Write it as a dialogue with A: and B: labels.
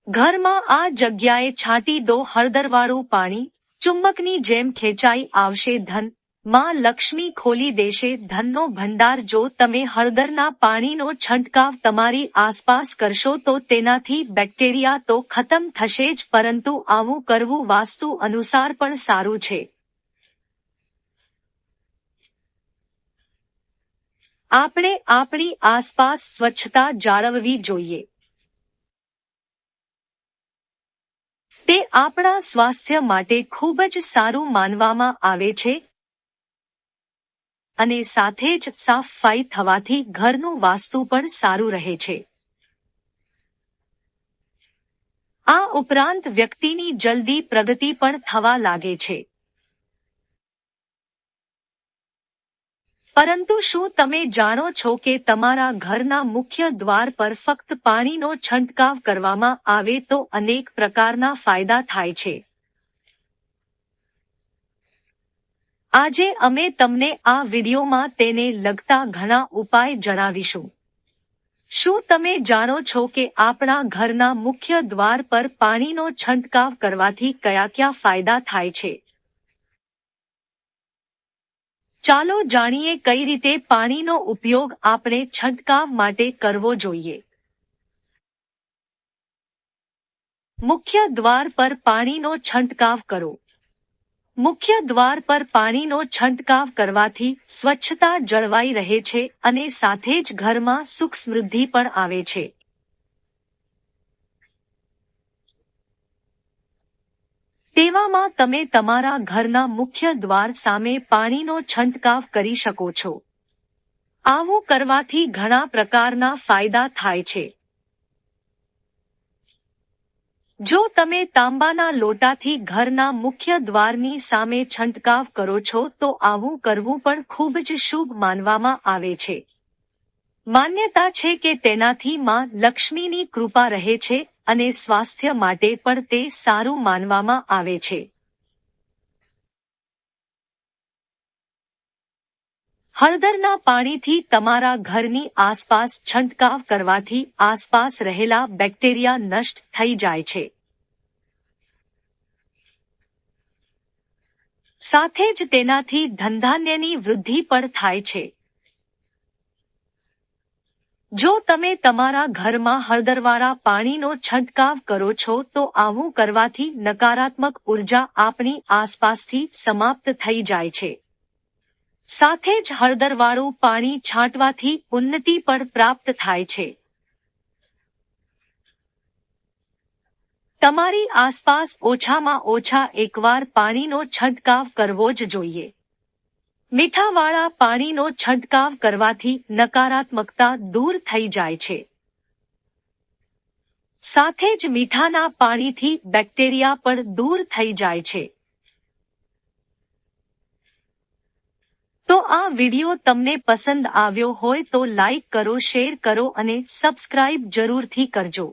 A: ઘરમાં આ જગ્યાએ છાંટી દો હળદરવાળું પાણી, ચુંબકની જેમ ખેંચાઈ આવશે ધન, માં લક્ષ્મી ખોલી દેશે ધનનો ભંડાર। જો તમે હળદરના પાણીનો છંટકાવ તમારી આસપાસ કરશો તો તેનાથી બેક્ટેરિયા તો ખતમ થશે જ, પરંતુ આવું કરવું વાસ્તુ અનુસાર પણ સારું છે। આપણે આપણી આસપાસ સ્વચ્છતા જાળવવી જોઈએ। તે આપણા સ્વાસ્થ્ય માટે ખૂબ જ સારું માનવામાં આવે છે અને સાથે જ સાફ-સફાઈ થવાથી ઘરનું વાસ્તુ પણ સારું રહે છે। આ ઉપરાંત વ્યક્તિની જલ્દી પ્રગતિ પણ થવા લાગે છે। પરંતુ શું તમે જાણો છો કે તમારા ઘરના મુખ્ય દ્વાર પર ફક્ત પાણીનો છંટકાવ કરવામાં આવે તો અનેક પ્રકારના ફાયદા થાય છે? આજે અમે તમને આ વિડીયોમાં તેને લગતા ઘણા ઉપાય જણાવીશું। શું તમે જાણો છો કે આપણા ઘરના મુખ્ય દ્વાર પર પાણીનો છંટકાવ કરવાથી કયા ફાયદા થાય છે? ચાલો જાણીએ કઈ રીતે પાણીનો ઉપયોગ આપણે છંટકાવ માટે કરવો જોઈએ। મુખ્ય દ્વાર પર પાણીનો છંટકાવ કરો। મુખ્ય દ્વાર પર પાણીનો છંટકાવ કરવાથી સ્વચ્છતા જળવાઈ રહે છે અને સાથે જ ઘરમાં સુખ સમૃદ્ધિ પણ આવે છે। તેવામાં તમે તમારા ઘરના મુખ્ય દ્વાર સામે પાણીનો છંટકાવ કરી શકો છો। આવું કરવાથી ઘણા પ્રકારના ફાયદા થાય છે। જો તમે તાંબાના લોટાથી ઘરના મુખ્ય દ્વારની સામે છંટકાવ કરો છો તો આવું કરવું પણ ખૂબ જ શુભ માનવામાં આવે છે। માન્યતા છે કે તેનાથી માં લક્ષ્મીની કૃપા રહે છે અને સ્વાસ્થ્ય માટે પણ તે સારું માનવામાં આવે છે। હળદરના પાણીથી તમારા ઘરની આસપાસ છંટકાવ કરવાથી આસપાસ રહેલા બેક્ટેરિયા નષ્ટ થઈ જાય છે। સાથે જ તેનાથી ધનધાન્યની વૃદ્ધિ પણ થાય છે। જો તમે તમારા ઘરમાં હળદરવાળા પાણીનો છંટકાવ કરો છો તો આવું કરવાથી નકારાત્મક ઉર્જા આપણી આસપાસથી સમાપ્ત થઈ જાય છે। સાથે જ હળદરવાળું પાણી છાંટવાથી ઉન્નતિ પણ પ્રાપ્ત થાય છે। તમારી આસપાસ ઓછામાં ઓછા એકવાર પાણીનો છંટકાવ કરવો જ જોઈએ। મીઠાવાળા પાણીનો છંટકાવ કરવાથી નકારાત્મકતા દૂર થઈ જાય છે। સાથે જ મીઠાના પાણીથી બેક્ટેરિયા પણ દૂર થઈ જાય છે। તો આ વિડીયો તમને પસંદ આવ્યો હોય તો લાઈક કરો, શેર કરો અને સબસ્ક્રાઇબ જરૂરથી કરજો।